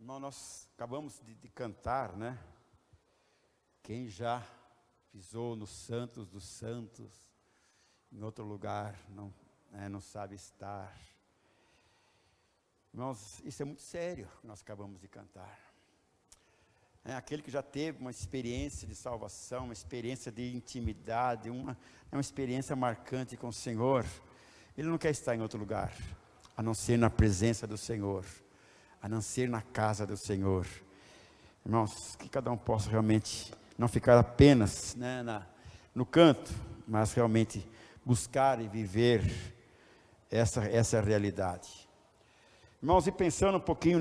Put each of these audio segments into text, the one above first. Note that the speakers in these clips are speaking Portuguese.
Irmão, nós acabamos de cantar, né? Quem já pisou nos santos dos santos, em outro lugar, não sabe estar. Irmãos, isso é muito sério que nós acabamos de cantar. Aquele que já teve uma experiência de salvação, uma experiência de intimidade, uma experiência marcante com o Senhor, ele não quer estar em outro lugar, a não ser na presença do Senhor, a não ser na casa do Senhor. Irmãos, que cada um possa realmente não ficar apenas no canto, mas realmente buscar e viver essa realidade. Irmãos, e pensando um pouquinho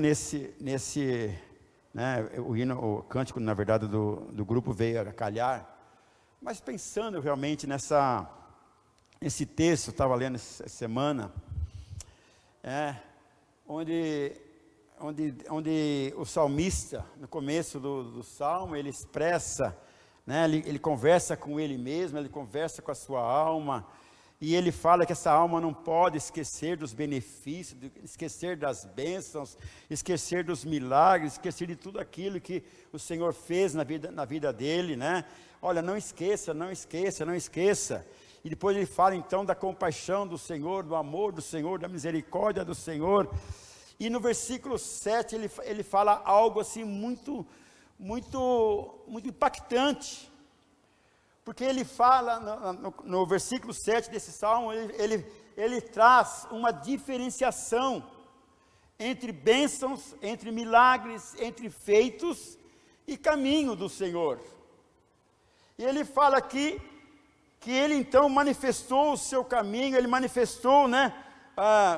o cântico, na verdade, do grupo veio a calhar, mas pensando realmente nesse texto, estava lendo essa semana, onde o salmista, no começo do salmo, ele expressa, ele conversa com ele mesmo, ele conversa com a sua alma, e ele fala que essa alma não pode esquecer dos benefícios, esquecer das bênçãos, esquecer dos milagres, esquecer de tudo aquilo que o Senhor fez na vida dele, Olha, não esqueça, não esqueça, não esqueça. E depois ele fala então da compaixão do Senhor, do amor do Senhor, da misericórdia do Senhor. E no versículo 7 ele fala algo assim muito, muito, muito impactante. Porque ele fala, no versículo 7 desse salmo, ele traz uma diferenciação entre bênçãos, entre milagres, entre feitos e caminho do Senhor. E ele fala aqui que ele então manifestou o seu caminho, ele manifestou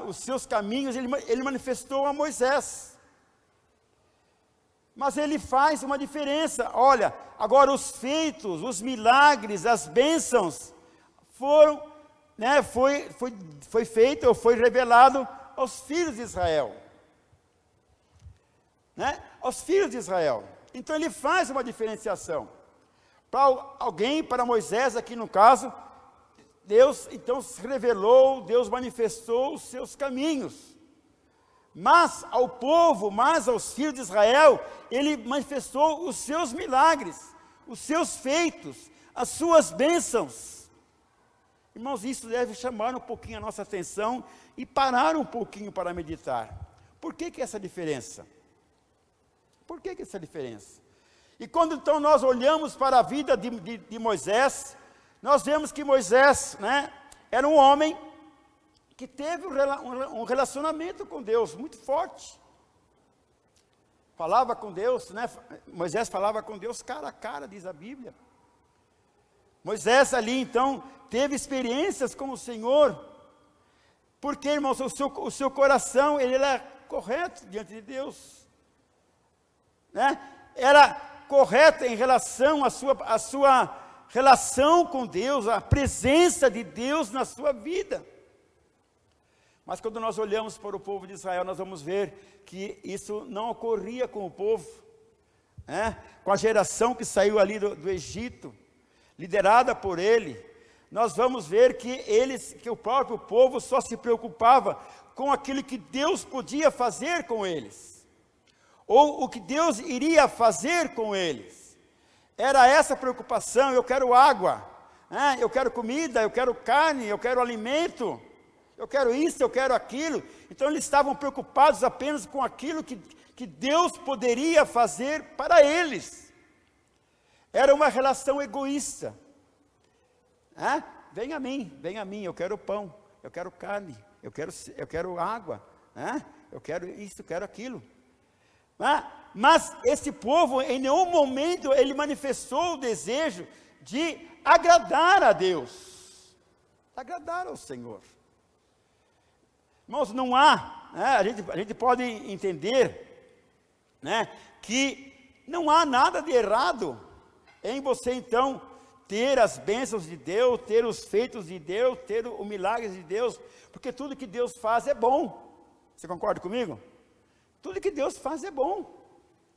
os seus caminhos, ele manifestou a Moisés. Mas ele faz uma diferença. Olha, agora os feitos, os milagres, as bênçãos foram, foi feito ou foi revelado aos filhos de Israel. Aos filhos de Israel. Então ele faz uma diferenciação. Para Moisés, aqui no caso, Deus então se revelou, Deus manifestou os seus caminhos. Mas ao povo, mas aos filhos de Israel, ele manifestou os seus milagres, os seus feitos, as suas bênçãos. Irmãos, isso deve chamar um pouquinho a nossa atenção e parar um pouquinho para meditar. Por que essa diferença? Por que essa diferença? E quando então nós olhamos para a vida de Moisés, nós vemos que Moisés, era um homem que teve um relacionamento com Deus muito forte. Falava com Deus, Moisés falava com Deus cara a cara, diz a Bíblia. Moisés ali então teve experiências com o Senhor, porque, irmãos, o seu coração, ele era correto diante de Deus, era correto em relação à sua relação com Deus, a presença de Deus na sua vida. Mas quando nós olhamos para o povo de Israel, nós vamos ver que isso não ocorria com o povo, com a geração que saiu ali do Egito, liderada por ele. Nós vamos ver que o próprio povo só se preocupava com aquilo que Deus podia fazer com eles, ou o que Deus iria fazer com eles. Era essa preocupação: eu quero água, eu quero comida, eu quero carne, eu quero alimento. Eu quero isso, eu quero aquilo. Então eles estavam preocupados apenas com aquilo que Deus poderia fazer para eles. Era uma relação egoísta. Vem a mim, eu quero pão, eu quero carne, eu quero água, eu quero isso, eu quero aquilo. Mas esse povo, em nenhum momento, ele manifestou o desejo de agradar a Deus, agradar ao Senhor. Irmãos, não há, a gente pode entender, que não há nada de errado em você então ter as bênçãos de Deus, ter os feitos de Deus, ter o milagre de Deus, porque tudo que Deus faz é bom. Você concorda comigo? Tudo que Deus faz é bom,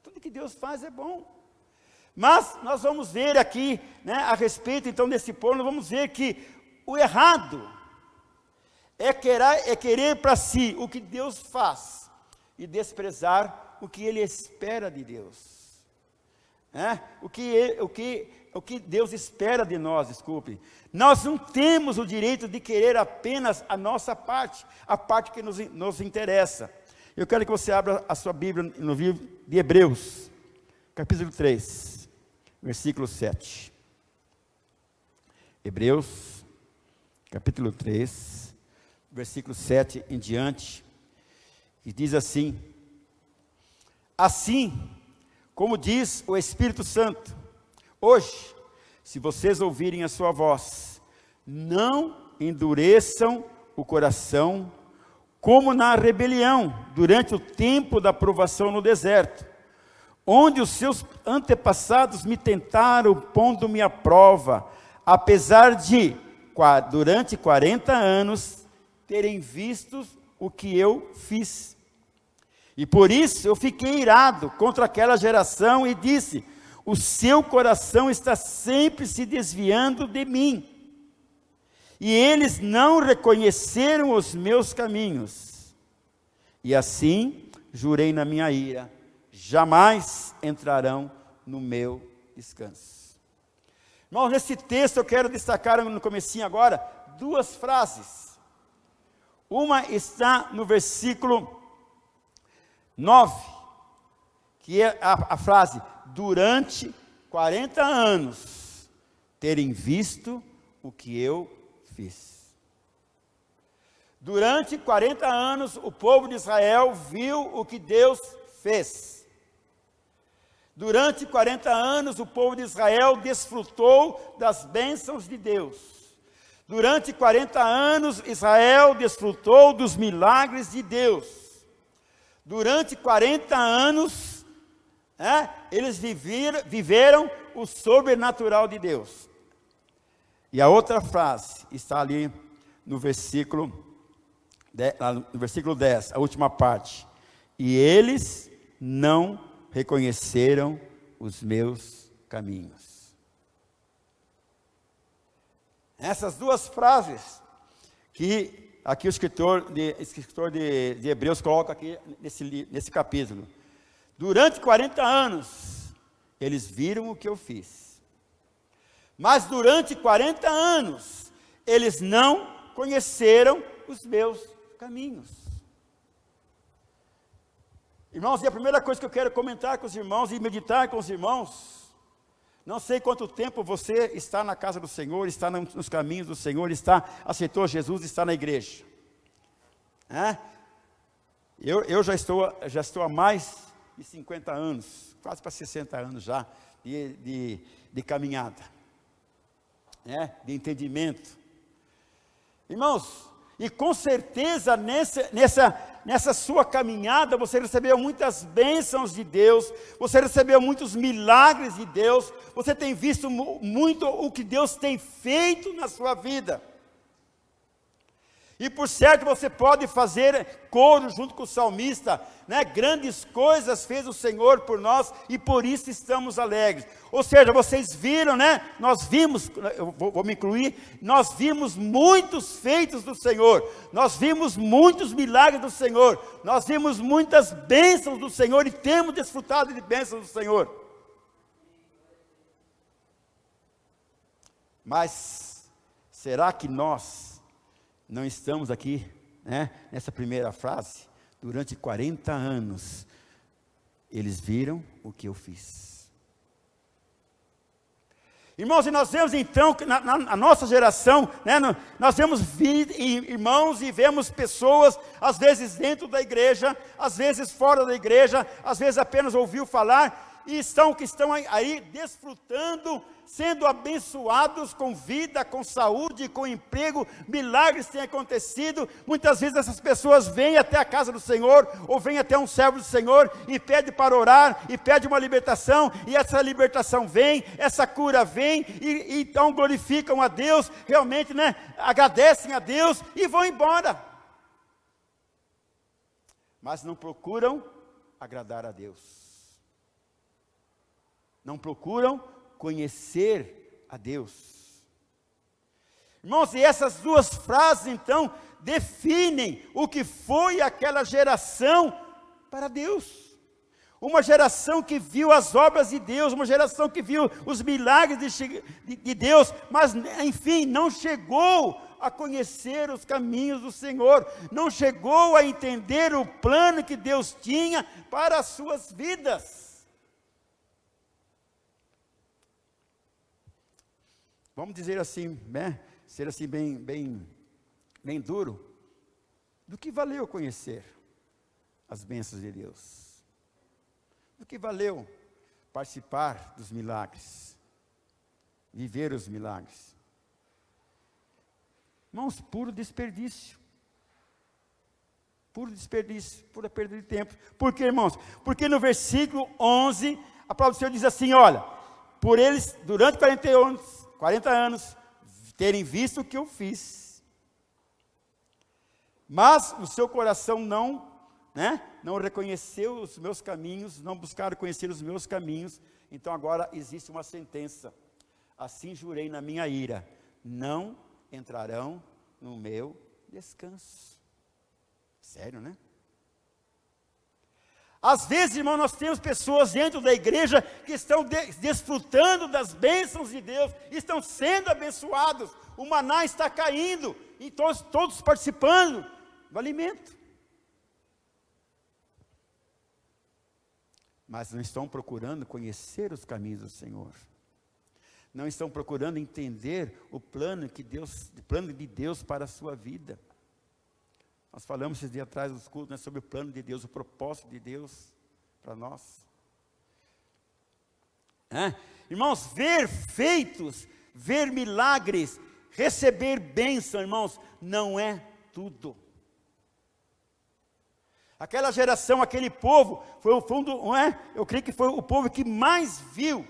tudo que Deus faz é bom. Mas nós vamos ver aqui, a respeito então desse povo, nós vamos ver que o errado é querer para si o que Deus faz, e desprezar o que ele espera de Deus. O que Deus espera de nós, desculpe. Nós não temos o direito de querer apenas a nossa parte, a parte que nos interessa. Eu quero que você abra a sua Bíblia no livro de Hebreus, capítulo 3, versículo 7. Hebreus, capítulo 3, versículo 7 em diante, e diz assim: assim como diz o Espírito Santo, hoje, se vocês ouvirem a sua voz, não endureçam o coração, como na rebelião, durante o tempo da provação no deserto, onde os seus antepassados me tentaram, pondo-me à prova, apesar de, durante 40 anos, terem visto o que eu fiz. E por isso eu fiquei irado contra aquela geração e disse: o seu coração está sempre se desviando de mim, e eles não reconheceram os meus caminhos. E assim jurei na minha ira: jamais entrarão no meu descanso. Irmãos, nesse texto eu quero destacar no comecinho agora, duas frases. Uma está no versículo 9, que é a frase: durante 40 anos terem visto o que eu fiz. Durante 40 anos o povo de Israel viu o que Deus fez. Durante 40 anos o povo de Israel desfrutou das bênçãos de Deus. Durante 40 anos Israel desfrutou dos milagres de Deus. Durante 40 anos, eles viveram o sobrenatural de Deus. E a outra frase está ali no versículo 10, a última parte: e eles não reconheceram os meus caminhos. Essas duas frases que aqui o escritor de Hebreus coloca aqui nesse capítulo. Durante 40 anos, eles viram o que eu fiz. Mas durante 40 anos, eles não conheceram os meus caminhos. Irmãos, e a primeira coisa que eu quero comentar com os irmãos e meditar com os irmãos: não sei quanto tempo você está na casa do Senhor, está nos caminhos do Senhor, aceitou Jesus, está na igreja. Eu já estou há mais de 50 anos, quase para 60 anos já, de caminhada, de entendimento. Irmãos, e com certeza nessa sua caminhada você recebeu muitas bênçãos de Deus, você recebeu muitos milagres de Deus, você tem visto muito o que Deus tem feito na sua vida. E por certo você pode fazer coro junto com o salmista, grandes coisas fez o Senhor por nós e por isso estamos alegres. Ou seja, vocês viram, nós vimos, eu vou me incluir, nós vimos muitos feitos do Senhor, nós vimos muitos milagres do Senhor, nós vimos muitas bênçãos do Senhor e temos desfrutado de bênçãos do Senhor. Mas será que nós não estamos aqui, nessa primeira frase? Durante 40 anos, eles viram o que eu fiz. Irmãos, e nós vemos então, que na nossa geração, nós vemos irmãos e vemos pessoas, às vezes dentro da igreja, às vezes fora da igreja, às vezes apenas ouviu falar, e estão aí desfrutando, sendo abençoados com vida, com saúde, com emprego, milagres têm acontecido. Muitas vezes essas pessoas vêm até a casa do Senhor, ou vêm até um servo do Senhor, e pede para orar, e pede uma libertação, e essa libertação vem, essa cura vem, e então glorificam a Deus, realmente, agradecem a Deus, e vão embora. Mas não procuram agradar a Deus. Não procuram conhecer a Deus. Irmãos, e essas duas frases então definem o que foi aquela geração para Deus. Uma geração que viu as obras de Deus, uma geração que viu os milagres de Deus, mas, enfim, não chegou a conhecer os caminhos do Senhor, não chegou a entender o plano que Deus tinha para as suas vidas. Vamos dizer assim, né? Ser assim bem duro. Do que valeu conhecer as bênçãos de Deus? Do que valeu participar dos milagres? Viver os milagres? Irmãos, puro desperdício. Puro desperdício, pura perda de tempo. Por quê, irmãos? Porque no versículo 11, a palavra do Senhor diz assim, olha, por eles, durante 40 anos, terem visto o que eu fiz, mas o seu coração não reconheceu os meus caminhos, não buscaram conhecer os meus caminhos, então agora existe uma sentença, assim jurei na minha ira, não entrarão no meu descanso. Sério, né? Às vezes, irmão, nós temos pessoas dentro da igreja que estão desfrutando das bênçãos de Deus, estão sendo abençoados, o maná está caindo, e todos participando do alimento. Mas não estão procurando conhecer os caminhos do Senhor. Não estão procurando entender o plano de Deus para a sua vida. Nós falamos esses dias atrás dos cultos, né, sobre o plano de Deus, o propósito de Deus para nós. Irmãos, ver feitos, ver milagres, receber bênção, irmãos, não é tudo. Aquela geração, aquele povo, eu creio que foi o povo que mais viu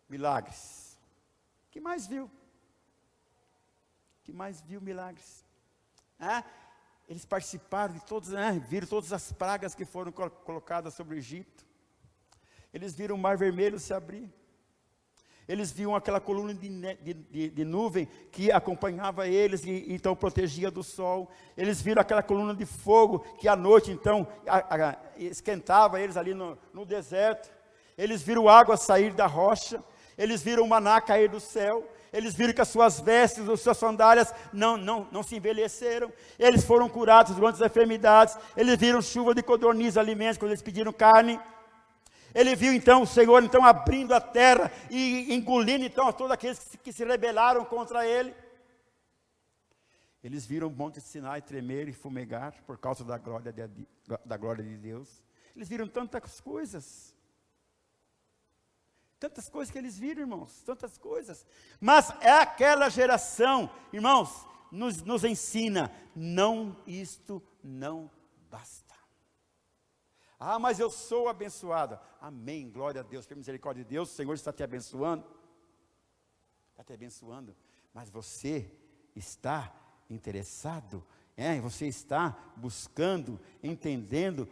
milagres. Que mais viu milagres. Eles participaram de todos, viram todas as pragas que foram colocadas sobre o Egito. Eles viram o Mar Vermelho se abrir. Eles viam aquela coluna de nuvem que acompanhava eles e então protegia do sol. Eles viram aquela coluna de fogo que à noite então esquentava eles ali no deserto. Eles viram água sair da rocha. Eles viram o maná cair do céu. Eles viram que as suas vestes, as suas sandálias não se envelheceram. Eles foram curados durante as enfermidades. Eles viram chuva de codorniz, alimentos, quando eles pediram carne. Ele viu então o Senhor então abrindo a terra e engolindo então todos aqueles que se rebelaram contra ele. Eles viram o monte de Sinai tremer e fumegar por causa da glória de Deus. Eles viram tantas coisas. Tantas coisas que eles viram, irmãos, tantas coisas. Mas é aquela geração, irmãos, nos ensina, isto não basta. Mas eu sou abençoado. Amém, glória a Deus, pela misericórdia de Deus, o Senhor está te abençoando. Está te abençoando, mas você está interessado, você está buscando, entendendo,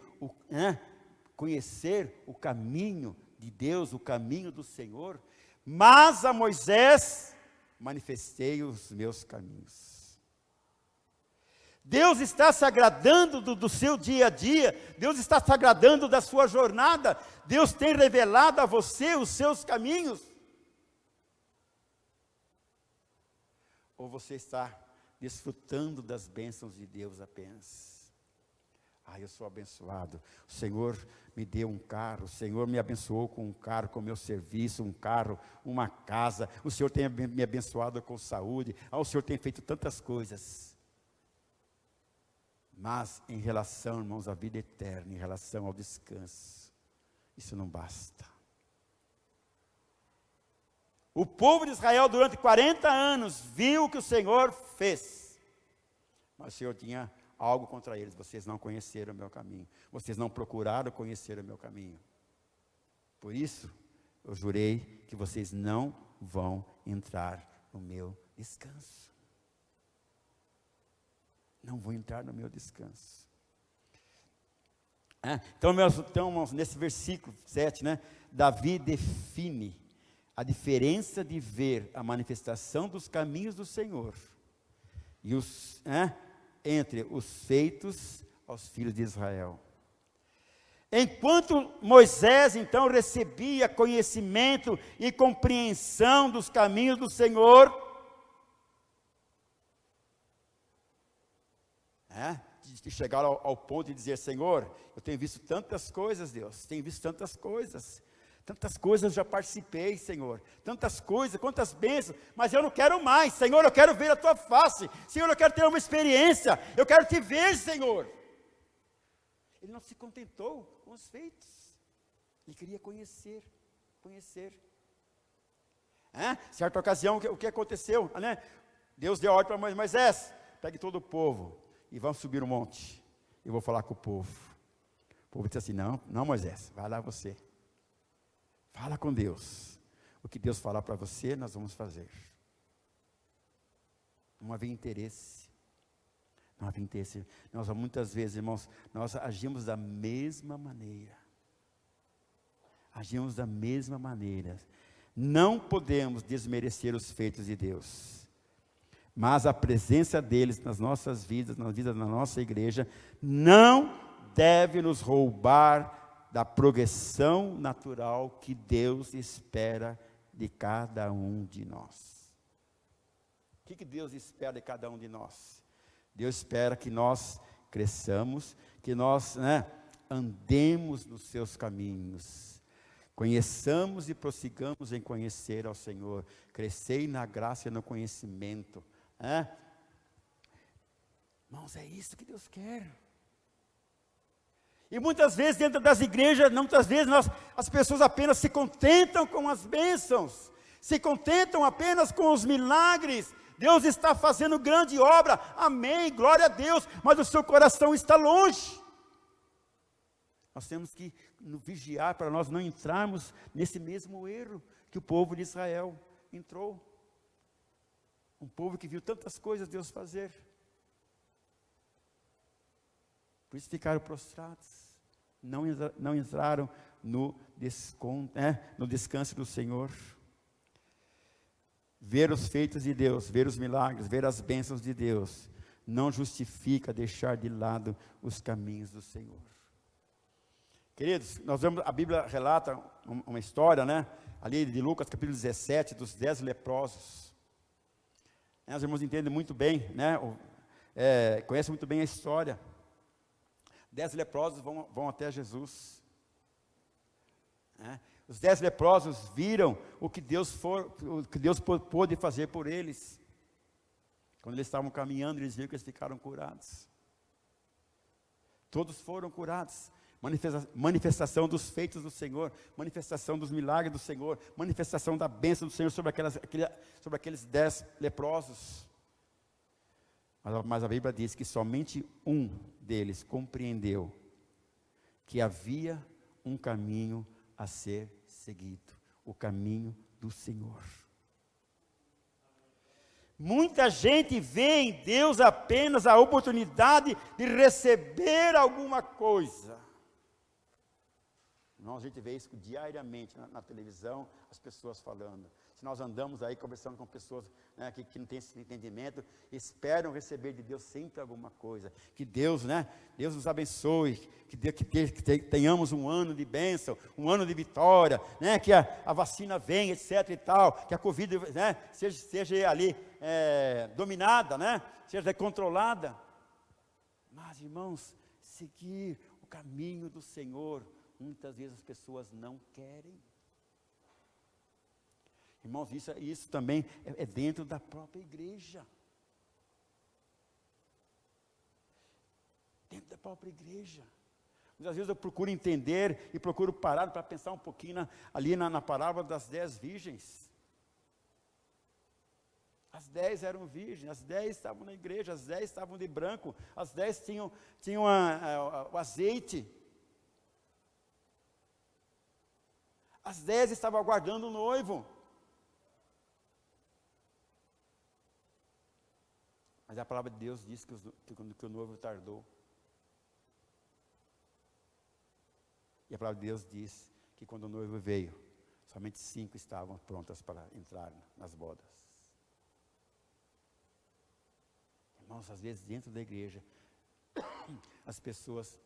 conhecer o caminho de Deus, o caminho do Senhor. Mas a Moisés manifestei os meus caminhos. Deus está se agradando do seu dia a dia, Deus está se agradando da sua jornada, Deus tem revelado a você os seus caminhos. Ou você está desfrutando das bênçãos de Deus apenas? Eu sou abençoado, o Senhor me deu um carro, o Senhor me abençoou com um carro, com o meu serviço, um carro, uma casa, o Senhor tem me abençoado com saúde, o Senhor tem feito tantas coisas. Mas em relação, irmãos, à vida eterna, em relação ao descanso, isso não basta. O povo de Israel durante 40 anos viu o que o Senhor fez, mas o Senhor tinha algo contra eles: vocês não conheceram o meu caminho, vocês não procuraram conhecer o meu caminho. Por isso, eu jurei que vocês não vão entrar no meu descanso. Não vou entrar no meu descanso. Então, irmãos, nesse versículo 7, Davi define a diferença de ver a manifestação dos caminhos do Senhor e entre os feitos aos filhos de Israel. Enquanto Moisés, então, recebia conhecimento e compreensão dos caminhos do Senhor, de chegar ao ponto de dizer: Senhor, eu tenho visto tantas coisas, Deus, tenho visto tantas coisas eu já participei, Senhor, tantas coisas, quantas bênçãos, mas eu não quero mais, Senhor, eu quero ver a Tua face, Senhor, eu quero ter uma experiência, eu quero Te ver, Senhor. Ele não se contentou com os feitos, ele queria conhecer. Certa ocasião, o que aconteceu? Deus deu ordem para Moisés: pegue todo o povo e vamos subir o monte, e vou falar com o povo. O povo disse assim: não Moisés, vai lá você, fala com Deus, o que Deus falar para você, nós vamos fazer. Não havia interesse. Nós muitas vezes, irmãos, nós agimos da mesma maneira. Não podemos desmerecer os feitos de Deus, mas a presença deles nas nossas vidas, na vida da nossa igreja, não deve nos roubar da progressão natural que Deus espera de cada um de nós. O que Deus espera de cada um de nós? Deus espera que nós cresçamos, que nós andemos nos seus caminhos, conheçamos e prossigamos em conhecer ao Senhor, crescei na graça e no conhecimento. Irmãos, é isso que Deus quer. E muitas vezes dentro das igrejas, as pessoas apenas se contentam com as bênçãos, se contentam apenas com os milagres. Deus está fazendo grande obra, amém, glória a Deus, mas o seu coração está longe. Nós temos que vigiar para nós não entrarmos nesse mesmo erro que o povo de Israel entrou. Um povo que viu tantas coisas Deus fazer. Por isso ficaram prostrados, não entraram no descanso do Senhor. Ver os feitos de Deus, ver os milagres, ver as bênçãos de Deus, não justifica deixar de lado os caminhos do Senhor. Queridos, a Bíblia relata uma história, ali de Lucas capítulo 17, dos 10 leprosos. Os irmãos entendem muito bem, conhecem muito bem a história. 10 leprosos vão até Jesus. Os 10 leprosos viram o que Deus pôde fazer por eles. Quando eles estavam caminhando, eles viram que eles ficaram curados. Todos foram curados. Manifestação dos feitos do Senhor, manifestação dos milagres do Senhor, manifestação da bênção do Senhor sobre aqueles 10 leprosos. Mas a Bíblia diz que somente um deles compreendeu que havia um caminho a ser seguido, o caminho do Senhor. Muita gente vê em Deus apenas a oportunidade de receber alguma coisa. A gente vê isso diariamente na televisão, as pessoas falando. Se nós andamos aí conversando com pessoas que não têm esse entendimento, esperam receber de Deus sempre alguma coisa. Que Deus, Deus nos abençoe, que tenhamos um ano de bênção, um ano de vitória, que a vacina venha, etc. e tal, que a Covid seja ali dominada, seja controlada. Mas, irmãos, seguir o caminho do Senhor, muitas vezes as pessoas não querem. Irmãos, isso também é dentro da própria igreja. Dentro da própria igreja. Muitas vezes eu procuro entender e procuro parar para pensar um pouquinho ali na parábola das 10 virgens. As 10 eram virgens, as 10 estavam na igreja, as 10 estavam de branco, as 10 tinham o azeite. As 10 estavam aguardando o noivo. Mas a palavra de Deus diz que o noivo tardou. E a palavra de Deus diz que quando o noivo veio, somente 5 estavam prontas para entrar nas bodas. Irmãos, às vezes dentro da igreja, as pessoas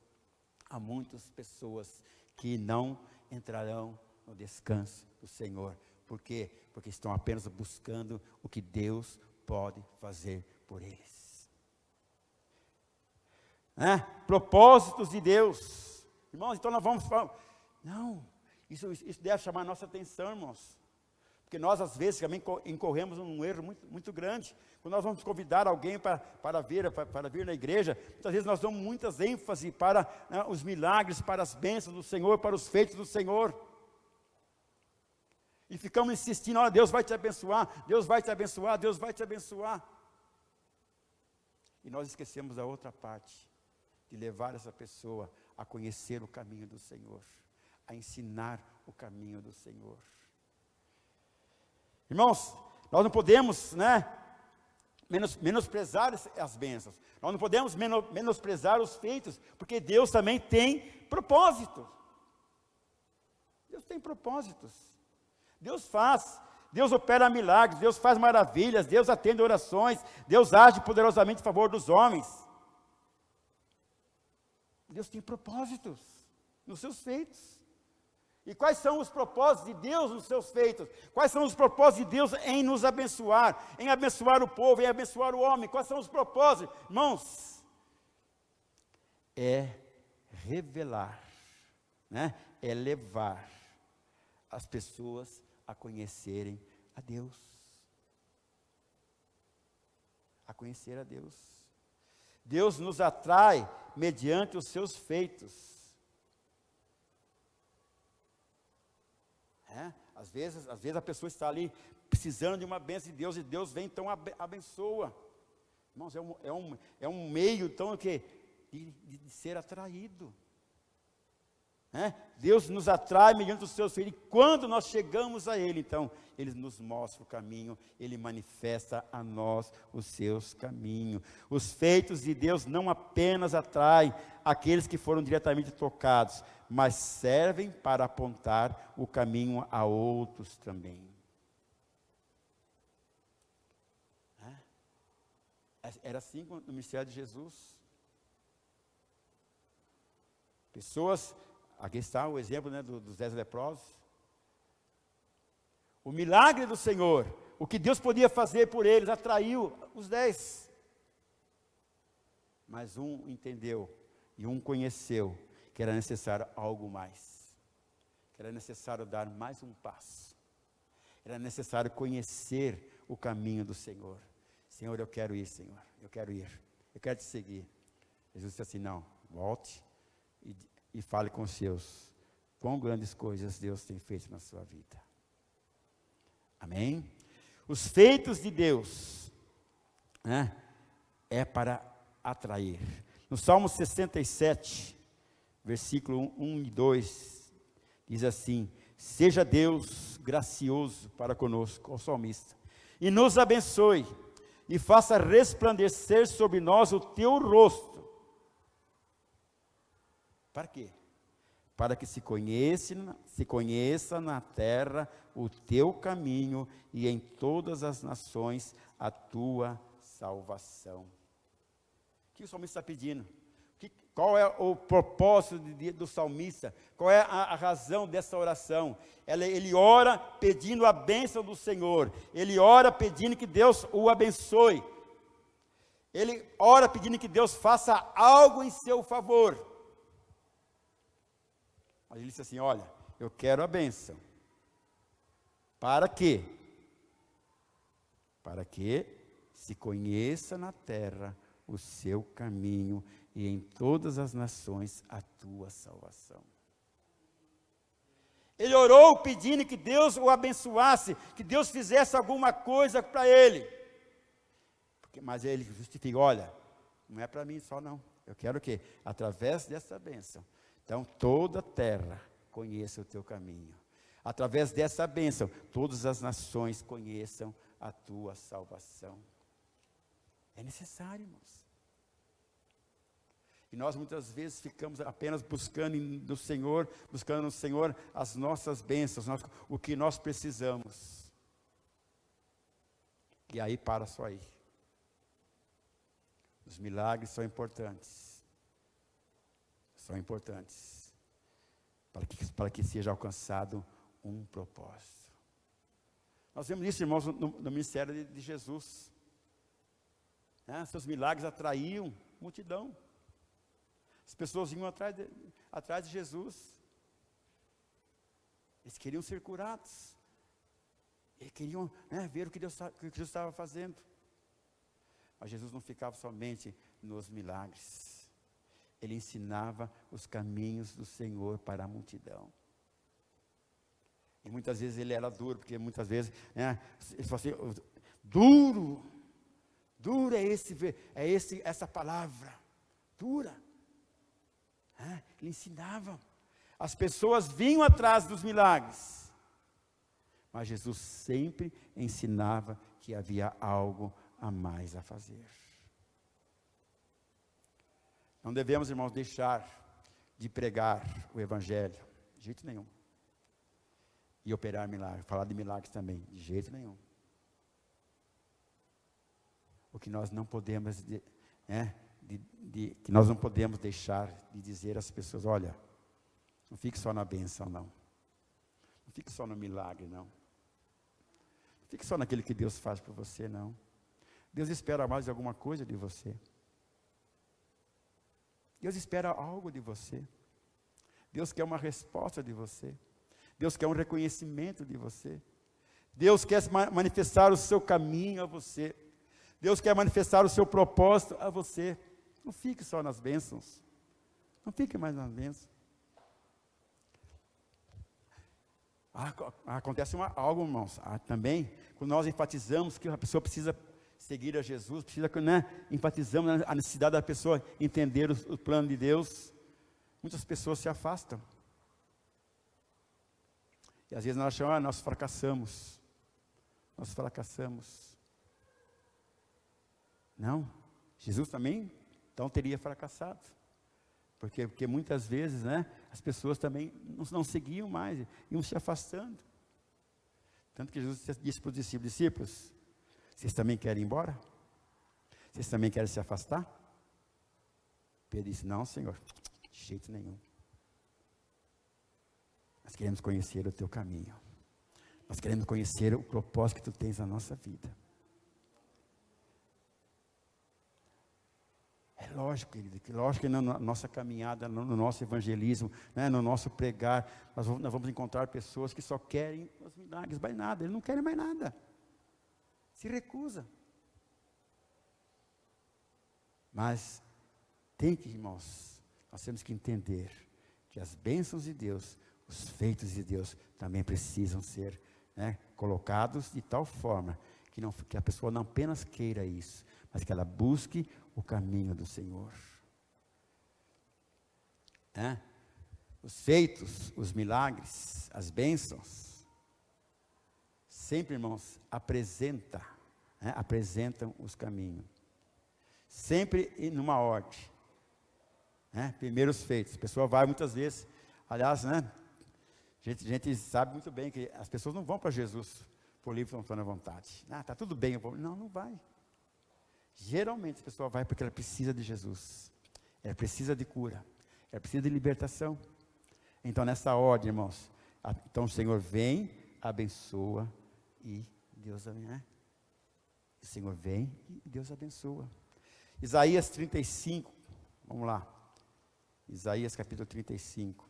há muitas pessoas que não entrarão no descanso do Senhor. Por quê? Porque estão apenas buscando o que Deus pode fazer por eles. Propósitos de Deus. Irmãos, então nós vamos falar. Não, isso deve chamar a nossa atenção, irmãos. Porque nós, às vezes, também incorremos num erro muito, muito grande. Quando nós vamos convidar alguém para vir na igreja, muitas vezes nós damos muitas ênfase para os milagres, para as bênçãos do Senhor, para os feitos do Senhor. E ficamos insistindo, olha, Deus vai te abençoar, Deus vai te abençoar, Deus vai te abençoar. E nós esquecemos da outra parte, de levar essa pessoa a conhecer o caminho do Senhor, a ensinar o caminho do Senhor. Irmãos, nós não podemos, menosprezar as bênçãos. Nós não podemos menosprezar os feitos, porque Deus também tem propósito. Deus tem propósitos. Deus faz, Deus opera milagres, Deus faz maravilhas, Deus atende orações, Deus age poderosamente em favor dos homens. Deus tem propósitos nos seus feitos. E quais são os propósitos de Deus nos seus feitos? Quais são os propósitos de Deus em nos abençoar, em abençoar o povo, em abençoar o homem? Quais são os propósitos? Irmãos, é revelar, é levar as pessoas a conhecerem a Deus. A conhecer a Deus. Deus nos atrai mediante os seus feitos. Às vezes a pessoa está ali precisando de uma bênção de Deus, e Deus vem, então abençoa. Irmãos, é um meio, então, de ser atraído. Deus nos atrai mediante os seus feitos, e quando nós chegamos a Ele, então, Ele nos mostra o caminho, Ele manifesta a nós os seus caminhos. Os feitos de Deus não apenas atraem aqueles que foram diretamente tocados, mas servem para apontar o caminho a outros também. Era assim no ministério de Jesus. Pessoas, aqui está o exemplo dos 10 leprosos. O milagre do Senhor, o que Deus podia fazer por eles, atraiu os 10. Mas um entendeu e um conheceu que era necessário algo mais, que era necessário dar mais um passo, era necessário conhecer o caminho do Senhor. Senhor, eu quero ir, Senhor, eu quero te seguir. Jesus disse assim, não, volte e fale com os seus, quão grandes coisas Deus tem feito na sua vida. Amém? Os feitos de Deus, é para atrair. No Salmo 67, versículo 1 e 2, diz assim, seja Deus gracioso para conosco, o salmista, e nos abençoe, e faça resplandecer sobre nós o teu rosto. Para quê? Para que se conheça na terra o teu caminho, e em todas as nações a tua salvação. O que o salmista está pedindo? Qual é o propósito do salmista? Qual é a razão dessa oração? Ele ora pedindo a bênção do Senhor. Ele ora pedindo que Deus o abençoe. Ele ora pedindo que Deus faça algo em seu favor. Mas ele disse assim, olha, eu quero a bênção. Para quê? Para que se conheça na terra o seu caminho, e em todas as nações a tua salvação. Ele orou pedindo que Deus o abençoasse, que Deus fizesse alguma coisa para ele. Mas ele justifica, olha, não é para mim só não, eu quero o quê? Através dessa bênção, então toda a terra conheça o teu caminho. Através dessa bênção, todas as nações conheçam a tua salvação. É necessário, irmãos. E nós muitas vezes ficamos apenas buscando no Senhor as nossas bênçãos, o que nós precisamos. E aí para só aí. Os milagres são importantes. são importantes para que seja alcançado um propósito. Nós vemos isso, irmãos, no ministério de Jesus. Seus milagres atraíam multidão. As pessoas vinham atrás de Jesus. Eles queriam ser curados. Eles queriam ver o que Deus estava fazendo. Mas Jesus não ficava somente nos milagres. Ele ensinava os caminhos do Senhor para a multidão. E muitas vezes ele era duro, porque muitas vezes, ele falou assim, duro é essa palavra, dura. Ele ensinava. As pessoas vinham atrás dos milagres, mas Jesus sempre ensinava que havia algo a mais a fazer. Não devemos, irmãos, deixar de pregar o Evangelho, de jeito nenhum. E operar milagres, falar de milagres também, de jeito nenhum. O que nós não podemos, que nós não podemos deixar de dizer às pessoas, olha, não fique só na bênção, não. Não fique só no milagre, não. Não fique só naquilo que Deus faz por você, não. Deus espera mais de alguma coisa de você. Deus espera algo de você. Deus quer uma resposta de você. Deus quer um reconhecimento de você. Deus quer manifestar o seu caminho a você. Deus quer manifestar o seu propósito a você. Não fique só nas bênçãos. Não fique mais nas bênçãos. Acontece algo, irmãos, também, quando nós enfatizamos que a pessoa precisa seguir a Jesus, enfatizamos a necessidade da pessoa entender o plano de Deus, muitas pessoas se afastam. E às vezes nós achamos, nós fracassamos. Não, Jesus também, então teria fracassado. Porque muitas vezes, as pessoas também não seguiam mais, iam se afastando. Tanto que Jesus disse para os discípulos, vocês também querem ir embora? Vocês também querem se afastar? Pedro disse, não, Senhor, de jeito nenhum. Nós queremos conhecer o teu caminho. Nós queremos conhecer o propósito que tu tens na nossa vida. É lógico, querido, que na nossa caminhada, no nosso evangelismo, no nosso pregar, nós vamos encontrar pessoas que só querem os milagres, mais nada, eles não querem mais nada. Se recusa. Mas irmãos, nós temos que entender que as bênçãos de Deus, os feitos de Deus, também precisam ser colocados de tal forma que a pessoa não apenas queira isso, mas que ela busque o caminho do Senhor. Os feitos, os milagres, as bênçãos, sempre, irmãos, apresentam os caminhos. Sempre numa ordem. Primeiro os feitos. A pessoa vai muitas vezes, aliás, a gente sabe muito bem que as pessoas não vão para Jesus por livre e espontânea vontade. Está tudo bem, eu vou. Não vai. Geralmente a pessoa vai porque ela precisa de Jesus. Ela precisa de cura. Ela precisa de libertação. Então nessa ordem, irmãos, então o Senhor vem, abençoa e Deus abençoa. O Senhor vem e Deus abençoa. Isaías 35, vamos lá. Isaías capítulo 35.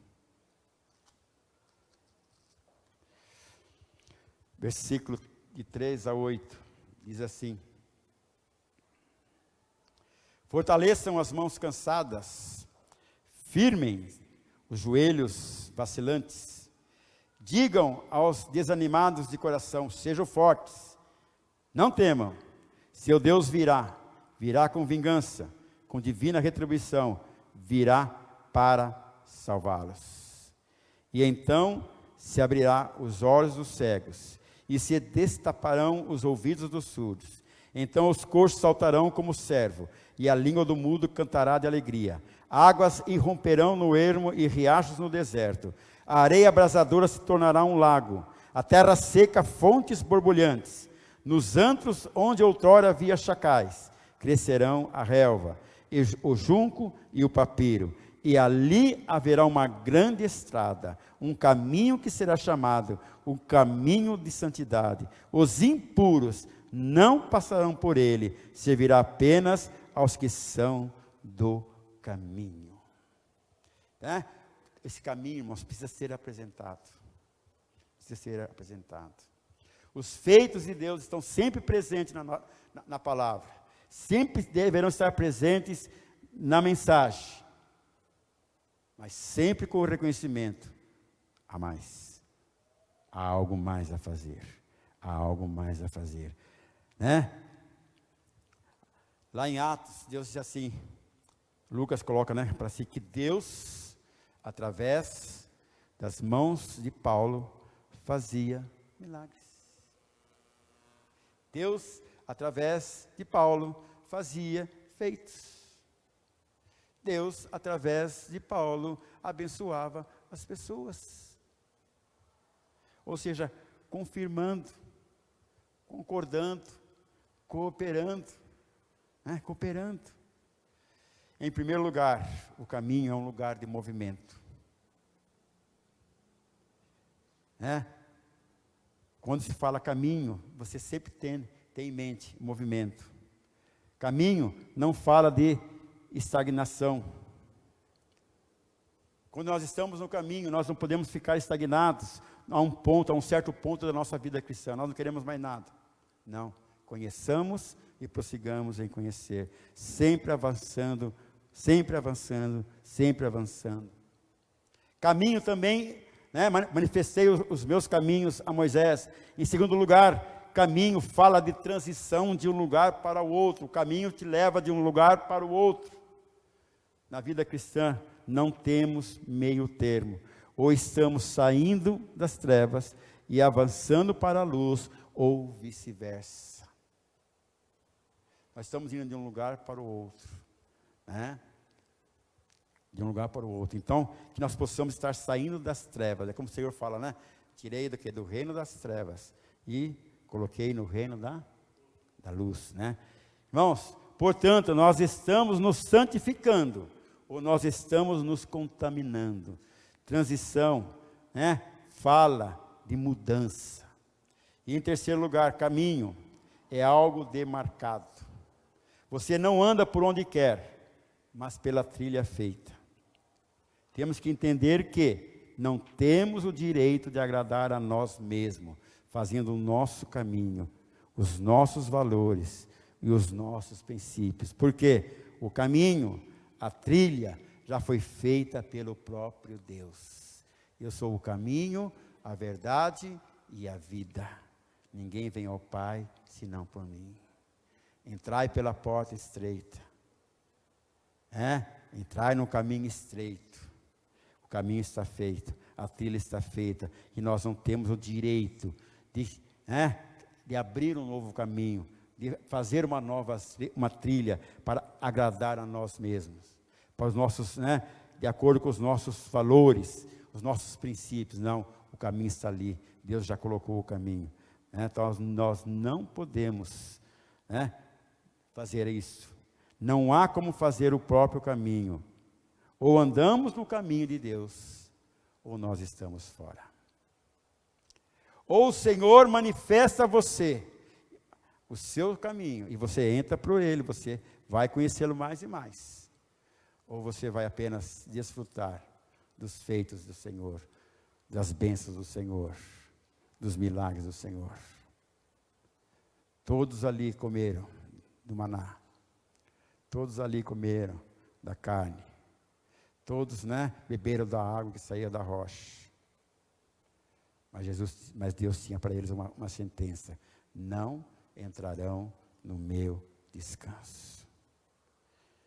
Versículo de 3 a 8, diz assim: fortaleçam as mãos cansadas, firmem os joelhos vacilantes, digam aos desanimados de coração, sejam fortes, não temam, seu Deus virá com vingança, com divina retribuição, virá para salvá-los. E então se abrirá os olhos dos cegos, e se destaparão os ouvidos dos surdos. Então os coxos saltarão como servo, e a língua do mudo cantará de alegria. Águas irromperão no ermo e riachos no deserto. A areia abrasadora se tornará um lago, a terra seca fontes borbulhantes. Nos antros onde outrora havia chacais, crescerão a relva, o junco e o papiro, e ali haverá uma grande estrada, um caminho que será chamado o caminho de santidade. Os impuros não passarão por ele, servirá apenas aos que são do caminho. Esse caminho, irmãos, precisa ser apresentado. Precisa ser apresentado. Os feitos de Deus estão sempre presentes na palavra. Sempre deverão estar presentes na mensagem. Mas sempre com o reconhecimento. Há mais. Há algo mais a fazer. Há algo mais a fazer. Lá em Atos, Deus diz assim, Lucas coloca, para si que Deus, através das mãos de Paulo, fazia milagres. Deus, através de Paulo, fazia feitos. Deus, através de Paulo, abençoava as pessoas. Ou seja, confirmando, concordando, cooperando. Cooperando. Em primeiro lugar, o caminho é um lugar de movimento. Quando se fala caminho, você sempre tem em mente movimento. Caminho não fala de estagnação. Quando nós estamos no caminho, nós não podemos ficar estagnados a um certo ponto da nossa vida cristã. Nós não queremos mais nada. Não. Conheçamos e prossigamos em conhecer. Sempre avançando, sempre avançando, sempre avançando. Caminho também, manifestei os meus caminhos a Moisés. Em segundo lugar, caminho fala de transição de um lugar para o outro. O caminho te leva de um lugar para o outro. Na vida cristã, não temos meio termo. Ou estamos saindo das trevas e avançando para a luz, ou vice-versa. Nós estamos indo de um lugar para o outro. De um lugar para o outro. Então, que nós possamos estar saindo das trevas. É como o Senhor fala, tirei do reino das trevas e coloquei no reino da luz, Irmãos, portanto, nós estamos nos santificando, ou nós estamos nos contaminando. Transição, fala de mudança. E em terceiro lugar, caminho, é algo demarcado. Você não anda por onde quer, mas pela trilha feita. Temos que entender que não temos o direito de agradar a nós mesmos, fazendo o nosso caminho, os nossos valores e os nossos princípios. Porque o caminho, a trilha, já foi feita pelo próprio Deus. Eu sou o caminho, a verdade e a vida. Ninguém vem ao Pai, senão por mim. Entrai pela porta estreita. Entrai no caminho estreito. O caminho está feito, a trilha está feita, e nós não temos o direito de abrir um novo caminho, de fazer uma trilha para agradar a nós mesmos, para os nossos, de acordo com os nossos valores, os nossos princípios. Não, o caminho está ali, Deus já colocou o caminho. Então nós não podemos fazer isso. Não há como fazer o próprio caminho. Ou andamos no caminho de Deus, ou nós estamos fora. Ou o Senhor manifesta a você o seu caminho, e você entra por ele, você vai conhecê-lo mais e mais. Ou você vai apenas desfrutar dos feitos do Senhor, das bênçãos do Senhor, dos milagres do Senhor. Todos ali comeram do maná. Todos ali comeram da carne. Todos, beberam da água que saía da rocha. Mas Deus tinha para eles uma sentença: não entrarão no meu descanso.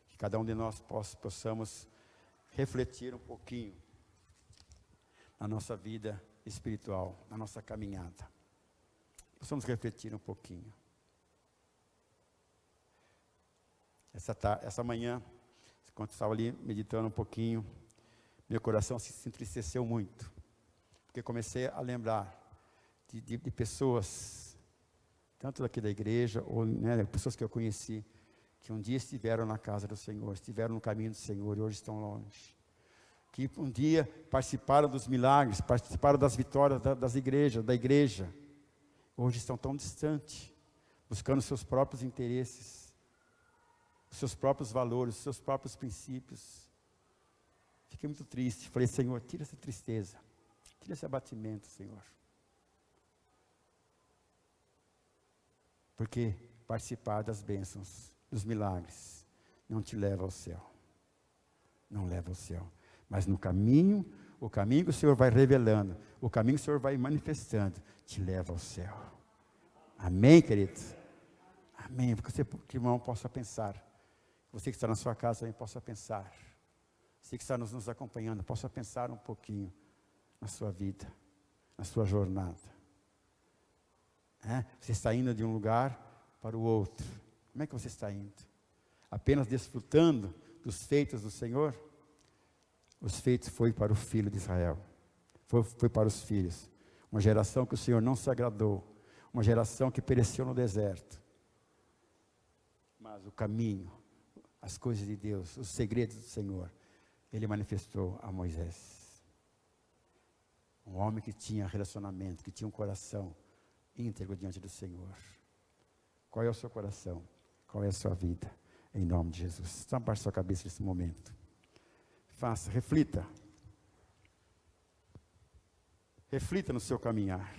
Que cada um de nós possamos refletir um pouquinho na nossa vida espiritual, na nossa caminhada. Possamos refletir um pouquinho. Essa manhã, quando estava ali meditando um pouquinho, meu coração se entristeceu muito, porque comecei a lembrar de pessoas, tanto daqui da igreja, ou pessoas que eu conheci, que um dia estiveram na casa do Senhor, estiveram no caminho do Senhor e hoje estão longe. que um dia participaram dos milagres, participaram das vitórias da igreja, hoje estão tão distantes, buscando seus próprios interesses, os seus próprios valores, os seus próprios princípios. Fiquei muito triste, falei, Senhor, tira essa tristeza, tira esse abatimento, Senhor. Porque participar das bênçãos, dos milagres, não te leva ao céu. Não leva ao céu. Mas no caminho, o caminho que o Senhor vai revelando, o caminho que o Senhor vai manifestando, te leva ao céu. Amém, querido? Amém. Que você, que o irmão possa pensar. Você que está na sua casa também possa pensar. Você que está nos acompanhando, possa pensar um pouquinho na sua vida, na sua jornada. Você está indo de um lugar para o outro. Como é que você está indo? Apenas desfrutando dos feitos do Senhor? Os feitos foi para o filho de Israel. Foi para os filhos. Uma geração que o Senhor não se agradou. Uma geração que pereceu no deserto. Mas o caminho, as coisas de Deus, os segredos do Senhor, Ele manifestou a Moisés. Um homem que tinha relacionamento, que tinha um coração íntegro diante do Senhor. Qual é o seu coração? Qual é a sua vida? Em nome de Jesus. Abaixe sua cabeça nesse momento. Faça, reflita. Reflita no seu caminhar.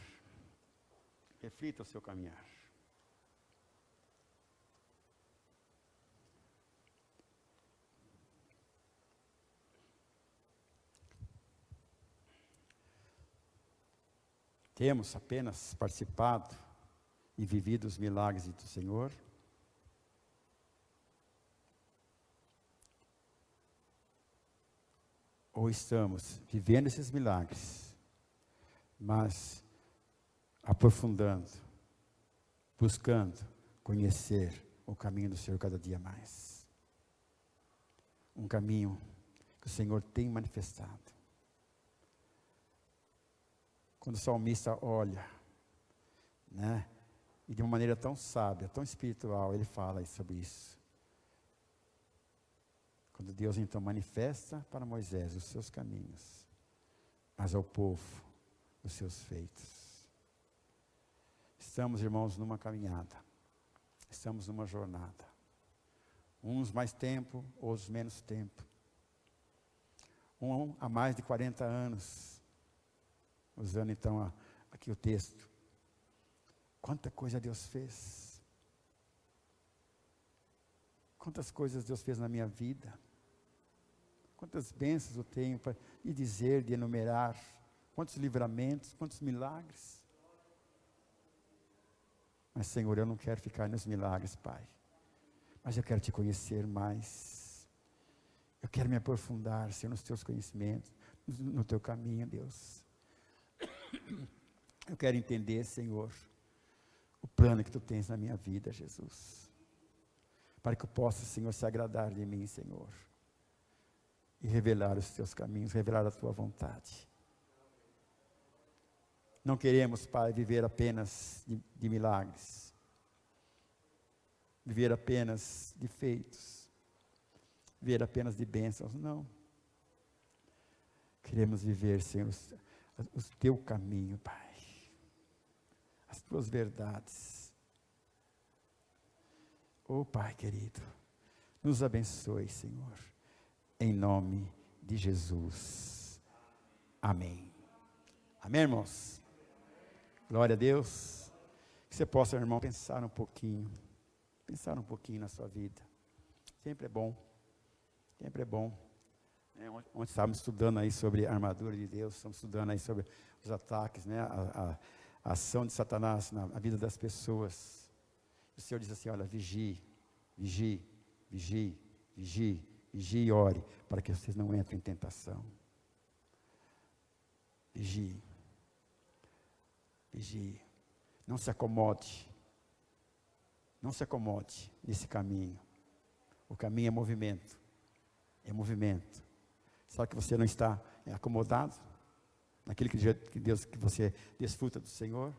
Reflita o seu caminhar. Temos apenas participado e vivido os milagres do Senhor? Ou estamos vivendo esses milagres, mas aprofundando, buscando conhecer o caminho do Senhor cada dia mais? Um caminho que o Senhor tem manifestado. Quando o salmista olha, e de uma maneira tão sábia, tão espiritual, ele fala sobre isso. Quando Deus então manifesta para Moisés os seus caminhos, mas ao povo os seus feitos. Estamos, irmãos, numa caminhada, estamos numa jornada. Uns mais tempo, outros menos tempo. Um há mais de 40 anos, usando então aqui o texto. Quanta coisa Deus fez. Quantas coisas Deus fez na minha vida. Quantas bênçãos eu tenho para lhe dizer, de enumerar. Quantos livramentos, quantos milagres. Mas, Senhor, eu não quero ficar nos milagres, Pai. Mas eu quero te conhecer mais. Eu quero me aprofundar, Senhor, nos teus conhecimentos, no teu caminho, Deus. Eu quero entender, Senhor, o plano que tu tens na minha vida, Jesus. Para que eu possa, Senhor, se agradar de mim, Senhor. E revelar os teus caminhos, revelar a tua vontade. Não queremos, Pai, viver apenas de milagres. Viver apenas de feitos. Viver apenas de bênçãos, não. Queremos viver, Senhor, o teu caminho, Pai. As tuas verdades. Oh, Pai querido, nos abençoe, Senhor. Em nome de Jesus. Amém. Amém, irmãos? Glória a Deus. Que você possa, irmão, pensar um pouquinho na sua vida. Sempre é bom. Sempre é bom. Ontem estávamos estudando aí sobre a armadura de Deus, estamos estudando aí sobre os ataques, a ação de Satanás na vida das pessoas. O Senhor diz assim, olha, vigie, vigie, vigie, vigie, vigie e ore, para que vocês não entrem em tentação. Vigie. Vigie. Não se acomode. Não se acomode nesse caminho. O caminho é movimento. É movimento. Será que você não está acomodado? Naquele que você desfruta do Senhor?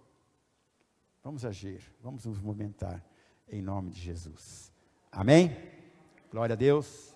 Vamos agir. Vamos nos movimentar. Em nome de Jesus. Amém? Glória a Deus.